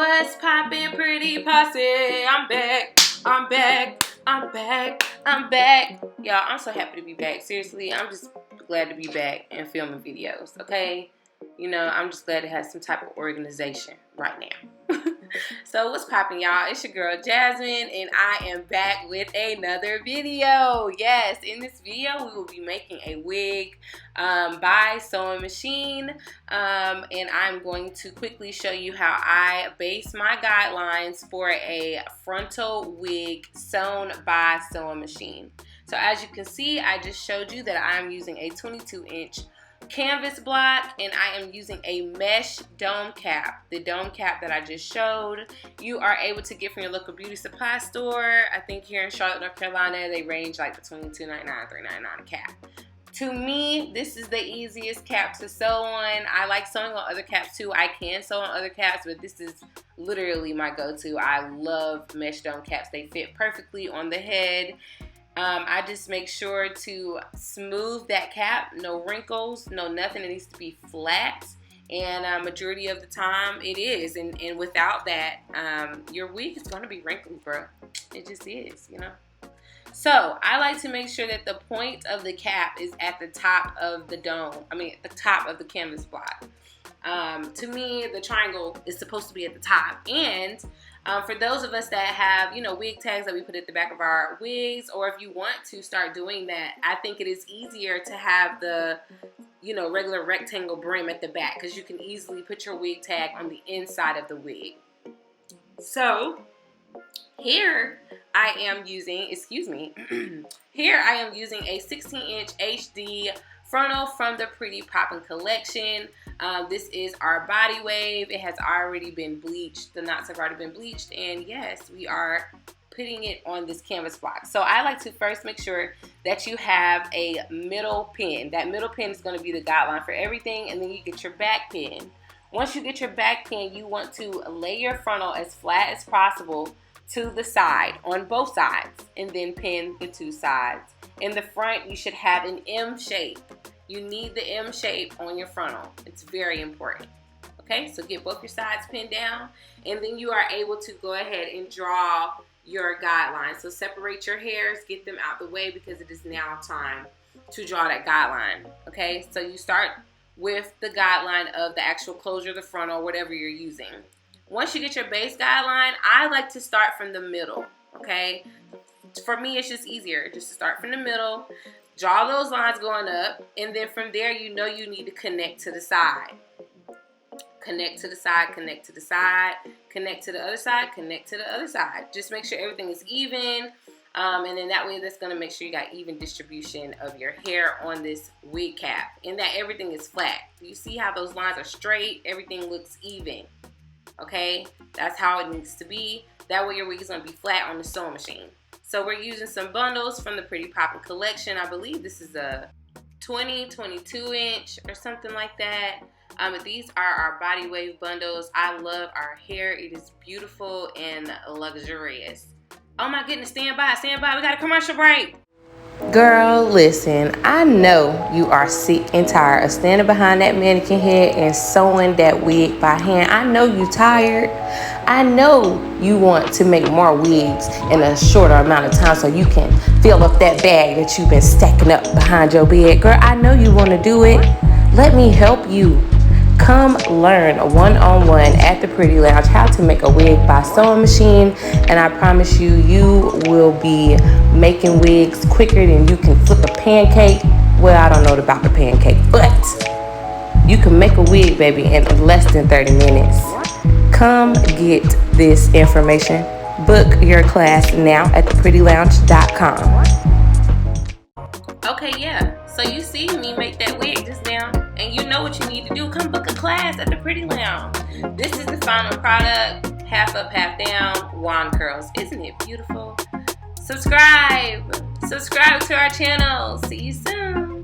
What's poppin', pretty posse? I'm back. I'm back. I'm back. I'm back. Y'all, I'm so happy to be back. Seriously, I'm just glad to be back and filming videos, okay? You know, I'm just glad to have some type of organization right now. So what's poppin', y'all? It's your girl Jasmine, and I am back with another video. Yes, in this video we will be making a wig by sewing machine, and I'm going to quickly show you how I base my guidelines for a frontal wig sewn by sewing machine. So as you can see, I just showed you that I'm using a 22-inch canvas block, and I am using a mesh dome cap. The dome cap that I just showed, you are able to get from your local beauty supply store. I think here in Charlotte, North Carolina, they range like between $2.99 and $3.99 a cap. To me, this is the easiest cap to sew on. I like sewing on other caps too. I can sew on other caps, but this is literally my go-to. I love mesh dome caps. They fit perfectly on the head. I just make sure to smooth that cap, no wrinkles, no nothing. It needs to be flat, and majority of the time it is, and without that, your wig is going to be wrinkly, bro. It just is, you know. So I like to make sure that the point of the cap is at the top of the dome, at the top of the canvas block. To me, the triangle is supposed to be at the top, and for those of us that have, you know, wig tags that we put at the back of our wigs, or if you want to start doing that, I think it is easier to have the, you know, regular rectangle brim at the back, because you can easily put your wig tag on the inside of the wig. So here I am using, here I am using a 16-inch HD frontal from the Pretty Poppin' collection. This is our body wave. It has already been bleached. The knots have already been bleached, and yes, we are putting it on this canvas block. So I like to first make sure that you have a middle pin. That middle pin is going to be the guideline for everything, and then you get your back pin. Once you get your back pin, you want to lay your frontal as flat as possible to the side, on both sides, and then pin the two sides. In the front, you should have an M shape. You need the M shape on your frontal. It's very important. Okay, so get both your sides pinned down, and then you are able to go ahead and draw your guideline. So separate your hairs, get them out the way, because it is now time to draw that guideline. Okay, so you start with the guideline of the actual closure of the frontal, whatever you're using. Once you get your base guideline, I like to start from the middle. Okay, for me, it's just easier just to start from the middle. Draw those lines going up, and then from there, you know you need to connect to the side. Connect to the side, connect to the side, connect to the other side, connect to the other side. Just make sure everything is even, and then that way that's going to make sure you got even distribution of your hair on this wig cap, and that everything is flat. You see how those lines are straight? Everything looks even. Okay? That's how it needs to be. That way your wig is going to be flat on the sewing machine. So we're using some bundles from the Pretty Poppin' collection. I believe this is a 22-inch or something like that. But these are our body wave bundles. I love our hair. It is beautiful and luxurious. Oh my goodness, stand by, we got a commercial break. Girl, listen, I know you are sick and tired of standing behind that mannequin head and sewing that wig by hand. I know you tired. I know you want to make more wigs in a shorter amount of time so you can fill up that bag that you've been stacking up behind your bed. Girl, I know you want to do it. Let me help you. Come learn one-on-one at the Pretty Lounge how to make a wig by sewing machine, and I promise you, you will be making wigs quicker than you can flip a pancake. Well, I don't know about the pancake, but you can make a wig, baby, in less than 30 minutes. Come get this information. Book your class now at theprettylounge.com. Okay, yeah. So you see me make that wig just now, and you know what you need to do. Come book a class at the Pretty Lounge. This is the final product. Half up, half down, wand curls. Isn't it beautiful? Subscribe to our channel. See you soon.